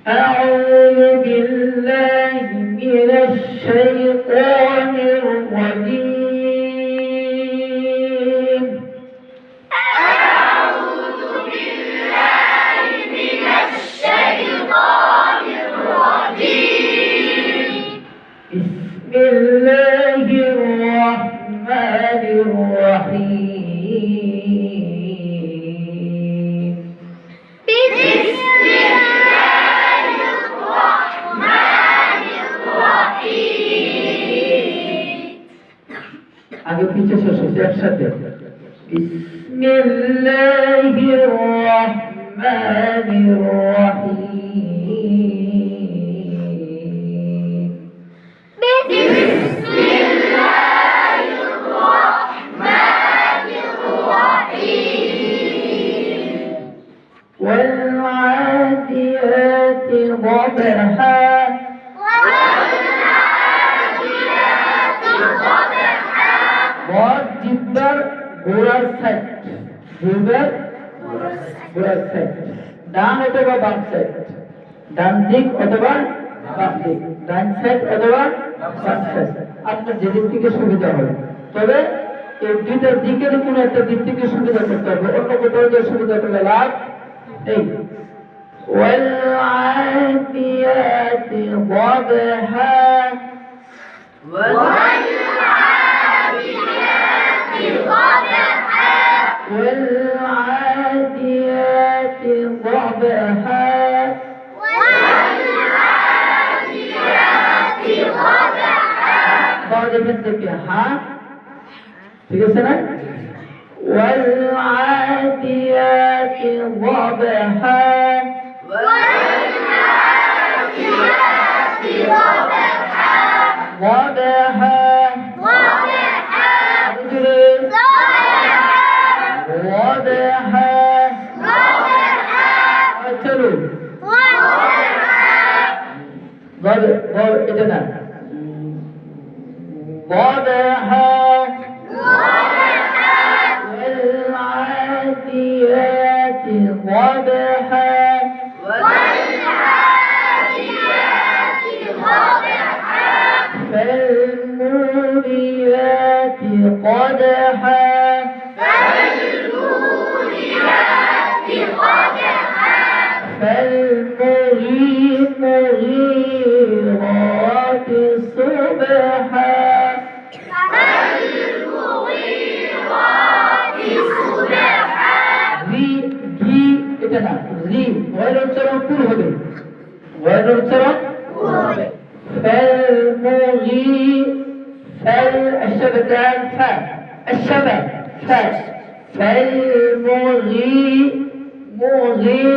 أعوذ بالله من الشيطان الرجيم. أعوذ بالله من الشيطان الرجيم. بسم الله الرحمن الرحيم. بسم الله الرحمن الرحيم. আগে পিছে শেষ হচ্ছে একসাথে। বিসমিল্লাহির রহমানির রহিম। বিসমিল্লাহির রহমানির রহিম। والعاديات ضبحا ضاد جبر ঘোড়ার সাইড জুবের ঘোড়ার সাইড ডান অথবা বাম সাইড ডান দিক অথবা বাম দিক ডান সাইড অথবা বাম সাইড আপনার যে দিক থেকে সুবিধা হবে তবে এই দুইটা দিকের কোনো একটা দিক থেকে সুবিধা করতে হবে অন্য কোথাও যে সুবিধা করলে লাভ নেই والعاديات ضبحا والعاديات ضبحا بعد منك ها ঠিক আছে না والعاديات ضبحا ضبحا ضبحا চলো এটা না ضبحا والعاديات ضبحا فالموريات قدحا فالمغيرات صبحا রি ঘি এটা না রি ওয়াইড উচ্চারণ পুর হবে ওয়াইড উচ্চারণ পুর হবে فالمغي الشبكان فا الشبك فا فالمغي مغي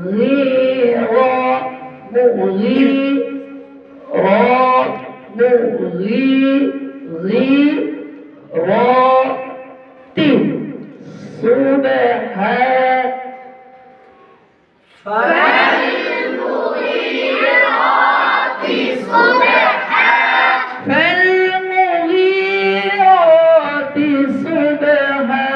غيرا مغي را مغي غي را تي صبحا فالمغيرات صبحا فالمغيرات صبحا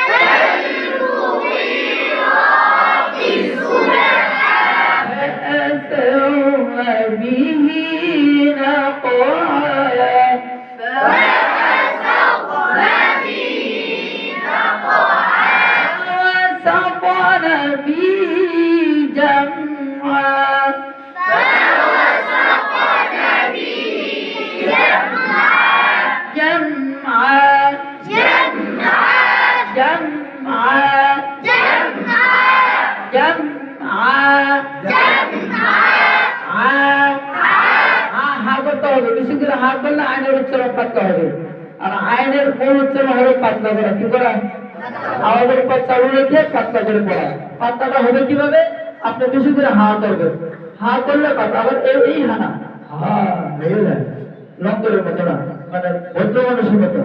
فالمغيرات صبحا فأثرن به نقعا فوسطن به نقعا وسطن به جمعا فوسطن به جمعا جمعا جمعا جمعا جمعا جمعا হা করতে হবে বেশি করে হা করলে আইনের উচ্চারণ পাতলা হবে আর আইনের মূল উচ্চারণ হবে পাতলা করা কি করা আওয়াজের পর চালু রেখে পাতলা করে পড়া পাতলাটা হবে কিভাবে আপনি বেশি করে হা করবেন হা করলে পাতলা আবার এই হা না হা হয়ে যায় লঙ্করের মতো না মানে ভদ্র মানুষের মতো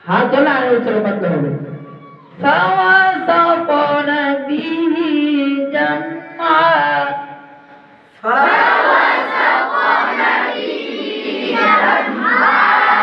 হা করলে আইনের উচ্চারণ পাতলা হবে فوسطن به جمعا فوسطن به جمعا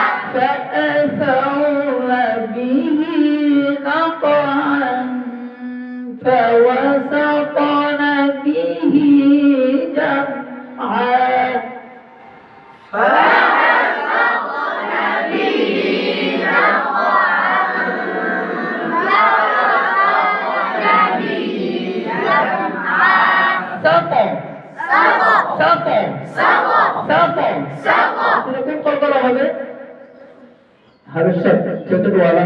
हर्षद चतुर वाला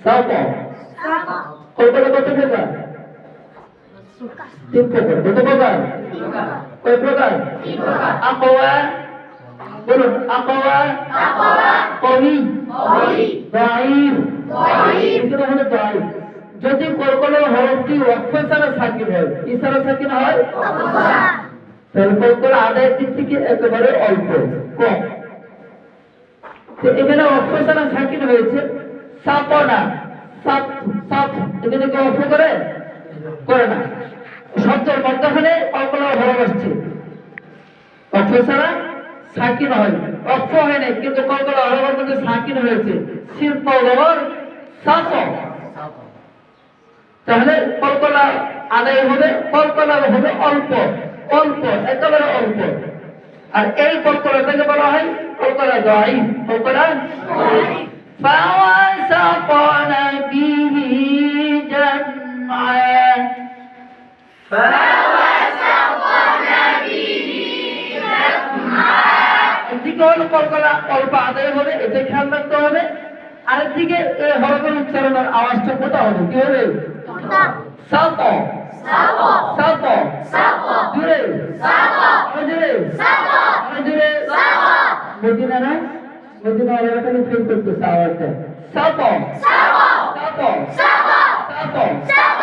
साप কলকাতা কত প্রকার তিন প্রকার কত প্রকার কয় প্রকার আকওয়া বলুন আকওয়া কবি দাইফ এগুলো হলো দাইফ যদি কলকলা হরফটি ওয়াকফ ছাড়া সাকিন হয় কি ছাড়া সাকিন হয় তাহলে কলকলা আদায়ের দিক থেকে একেবারে অল্প কম তো এখানে ওয়াকফ ছাড়া সাকিন হয়েছে সাপনা সাপ সাপ এখানে কি ওয়াকফ করে করে না শব্দের মধ্যখানে কলকলা হরফ আসছে ওয়াকফ ছাড়া সাকিন হয় ওয়াকফ হয় না কিন্তু কলকলা হরফের মধ্যে সাকিন হয়েছে সিন পগর সাপ তাহলে কলকলা আদায় হবে কলকলা হবে অল্প অল্প একেবারে অল্প আর এই কলকলাটাকে বলা হয় কলকলা দাইফ কলকলা فوسطن به جمعا একদিকে হলো কলকলা অল্প আদায় হবে এটা খেয়াল রাখতে হবে আরেকদিকে এই হরফের উচ্চারণের আওয়াজটা কোথা হবে কি হবে সাপ সাপ জুড়ে জুড়ে জুড়ে মদিনা না মদিনা এলাকাতে ফিল করতেছে আওয়াজটা সাপ সাপ সাপ সাপ সাপ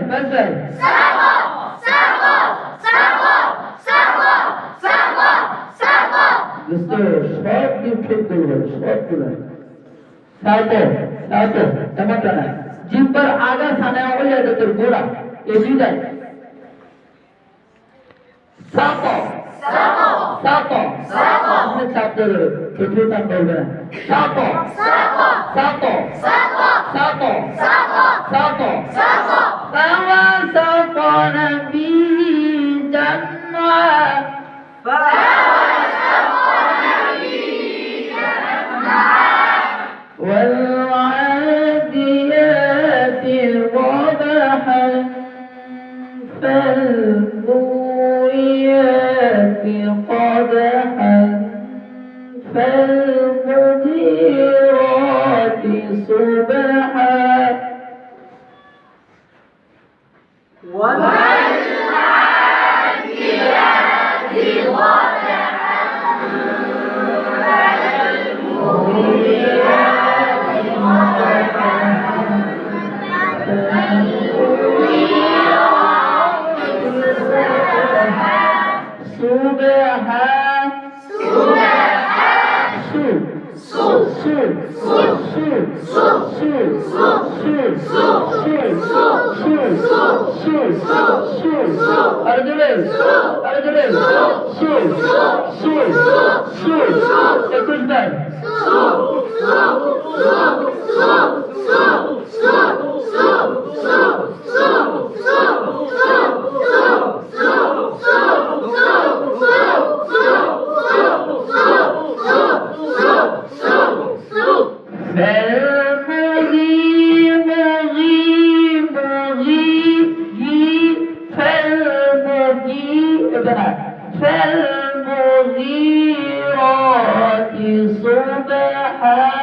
বাজবার दोस्तों शॉर्ट की फिट करो शॉर्ट करो सातो सातो टमाटर है जिन पर आगा साने वाले तो तेरे गोरा ये भी जाए सातो सातो सातो सातो हमने चापते रहे कितने टाइम बोल रहे हैं सातो सातो सातो सातो सातो सातो सातो सावा सातो नबी जन्मा والعاديات ضبحا فالموريات قدحا فالمغيرات صبحا والعاديات ضبحا فالمغيرات صبحا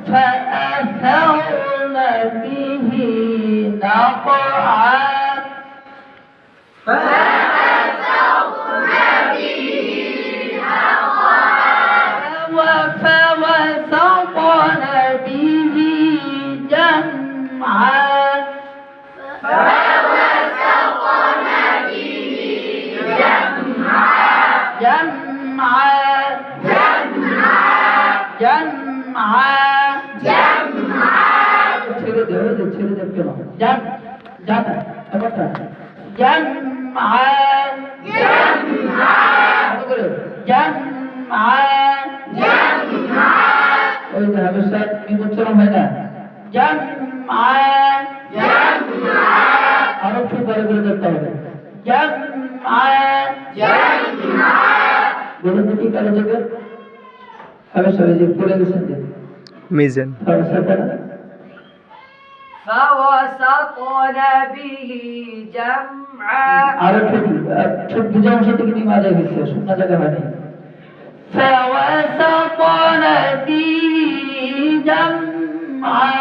فأثرن به نقعا فوسطن به جمعا বলুন তো কি কালো জায়গা? আমি সবাই যে পড়ে গেছেন যে মিজান। فوسطن به جمعا আরো ঠিক বুঝে অংশ থেকে নিয়ে মাঝে গেছে শূন্য জায়গা মানে فوسطن به جمعا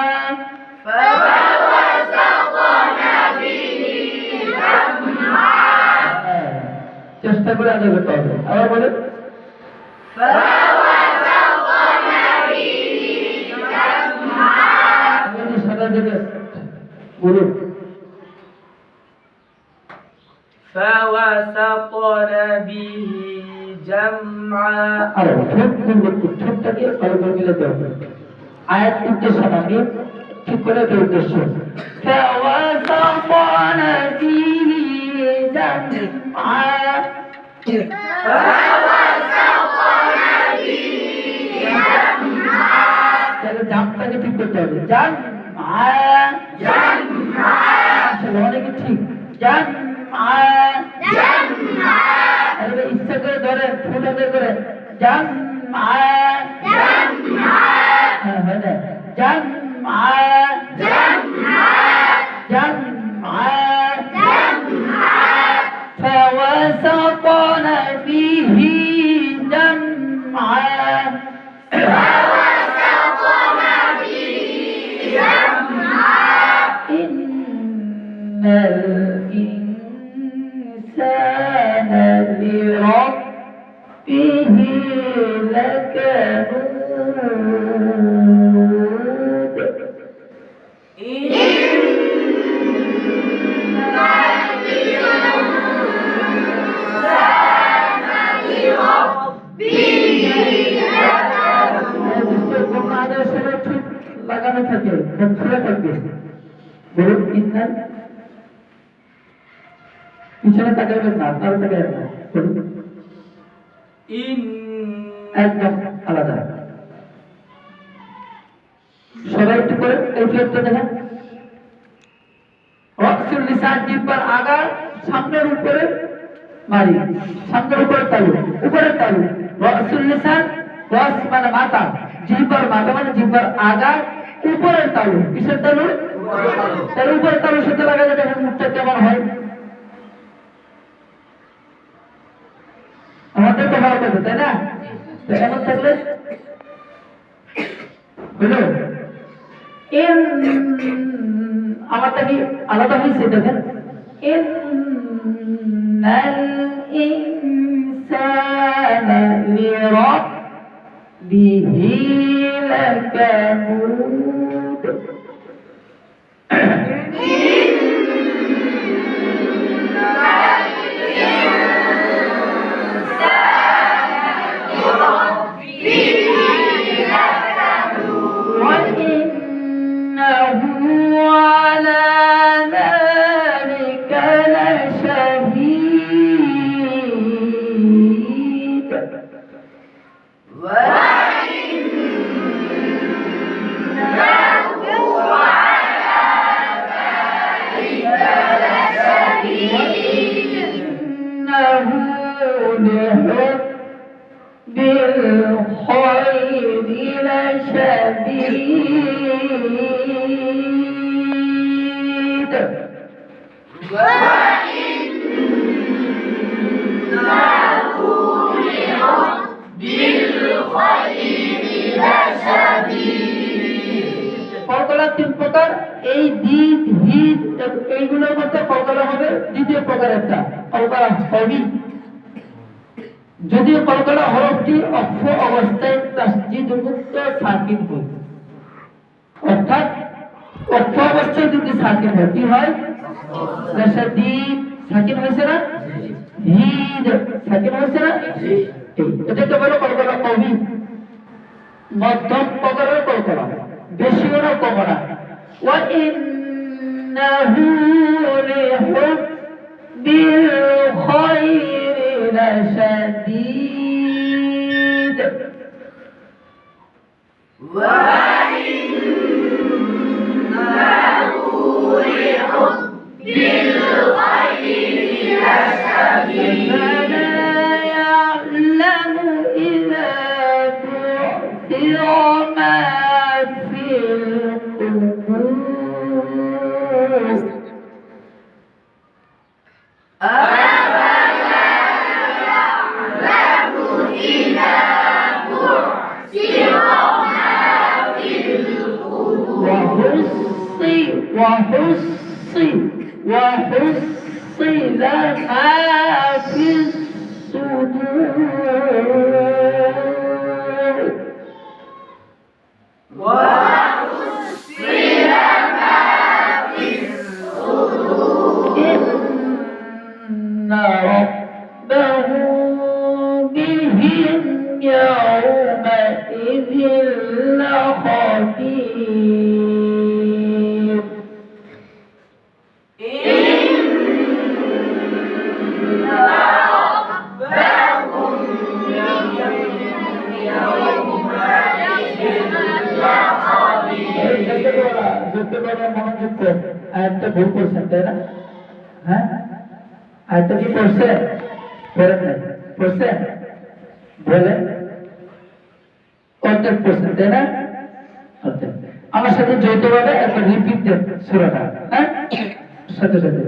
চেষ্টা করে আগে করতে হবে আবার বলে সাদা জায়গা বলুন فوسطن به جمعا আর ঠোঁটটাকে ভালো করে মিলাতে হবে আয়াত উদ্দেশ্য নাকি ঠিক করে তো উদ্দেশ্য فوسطن به جمعا তাহলে জামটাকে ঠিক করতে হবে আসলে অনেকে ঠিক তাহলে ইচ্ছা করে ধরে ফুল আগে করে হ্যাঁ হয় না فوسطن به جمعا إن الإنسان لربه لكنود লাগানো থাকে খোলা থাকবে বলুন ইন্নার পিছনে তাকাবেন না আপনারা তাকাবেন না বলুন একদম আলাদা সবাই একটু করে এই ফ্লেটটা দেখেন ওয়াকসুল লিসান জিহ্বার আগা সামনের উপরে মারি সামনের উপরে তালু উপরের তালু ওয়াকসুল লিসান ওয়াস মানে মাথা জিহ্বার মাথা মানে জিহ্বার আগা উপরের তালু কিসের তালু তার উপরের তালুর সাথে লাগালে দেখেন মুখটা কেমন হয় আমাদের তো ভালো কথা তাই না তো এমন থাকলে হলো আমারটা কি আলাদা হয়েছে দেখেন ইন্নাল ইনসানা লিরাব্বিহি লাকানুদ بالخير لشديد কলকলা তিন প্রকার এই দিদ হিদ এইগুলোর মধ্যে কলকলা হবে দ্বিতীয় প্রকার একটা কলকলা হবি যদিও কলকলা হরফটি অক্ষ অবস্থায় তাসদীদ মুক্ত সাকিন হয় অর্থাৎ অক্ষ অবস্থায় যদি সাকিন হয় কি হয় লাশাদীদ সাকিন হয়েছে না হিদ সাকিন হয়েছে না এটাকে বলে কলকলা কবি মধ্যম প্রকারের কলকলা বেশিও না কমও না ওয়া ইন্নাহু লিহুব্বিল খায়রি লাশাদীদ ওয়া ইন্নাহু লিহুব্বিল খায়রি লাশাদীদ فلا يعلم إذا بعثر ما وحصل ما في الصدور إن ربهم بهم يومئذ لخبير আয়াতটা ভুল করছেন তাই না? হ্যাঁ, আয়াতটা কি পড়ছেন? পড়েন নাই? পড়ছেন? বলেন অর্ধেক পড়ছেন তাই না? অর্ধেক। আমার সাথে যৌথভাবে একবার রিপিট দেন সূরাটা, হ্যাঁ, সাথে সাথে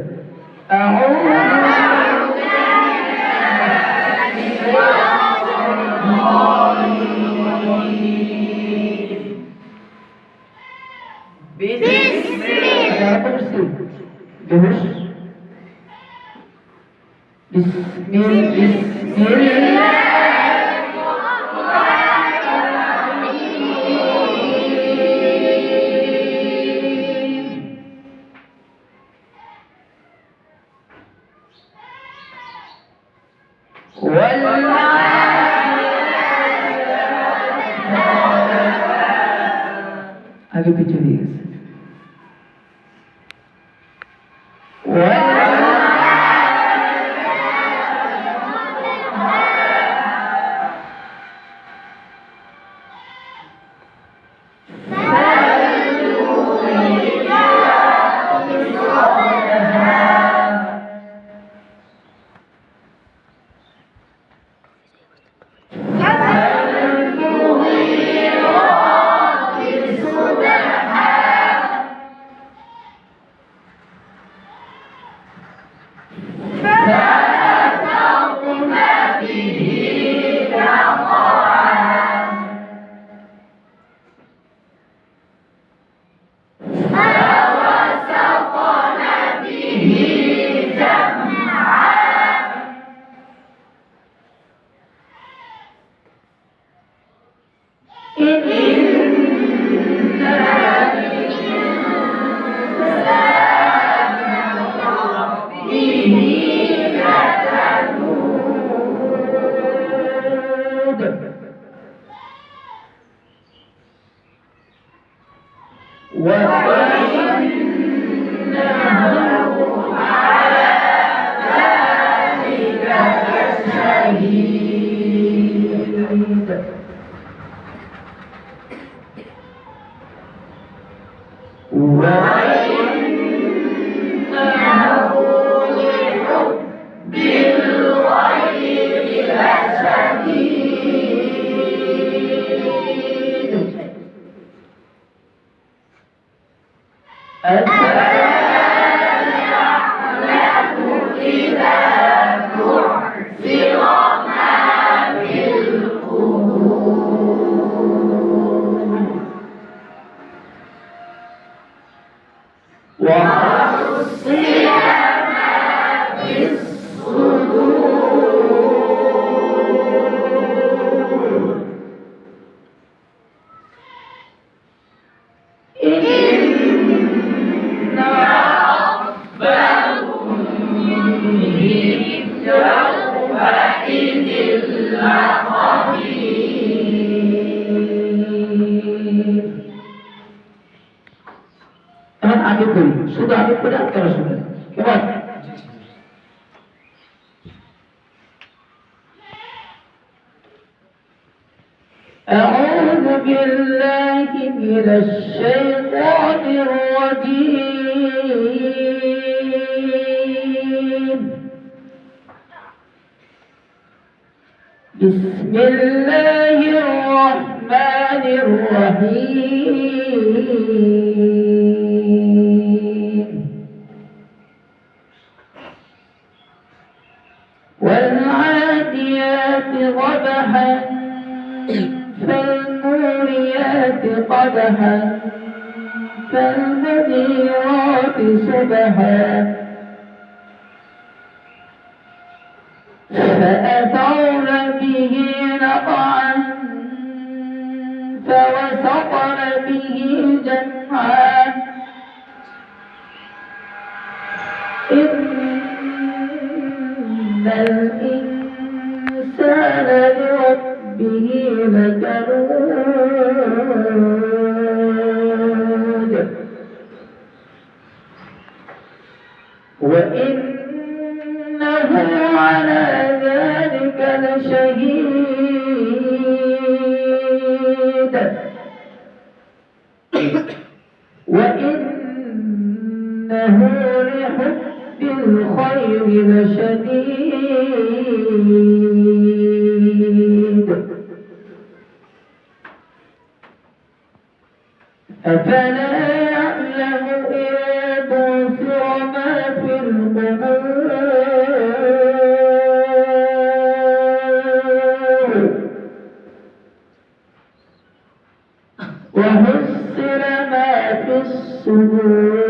आगे पीछे भी आगे पढ़ी शुद्ध आगे पढ़े आपका सुने क्या أعوذ بالله من الشيطان الرجيم بسم الله الرحمن الرحيم والعاديات ضبحا فالموريات قدحا فالمغيرات صبحا فأثرن به نقعا فوسطن به جمعا إن الإنسان لربه لكنود وإنه على ذلك لشهيد وإنه لحب الخير لشديد أفلا يعلم إذا بُعْثِرَ ما في القبور وحصل ما في الصدور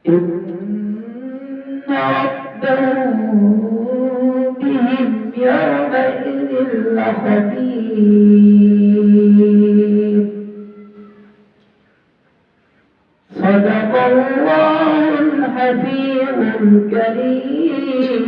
إن ربهم بهم يومئذ لخبير صدق الله الحليم الكريم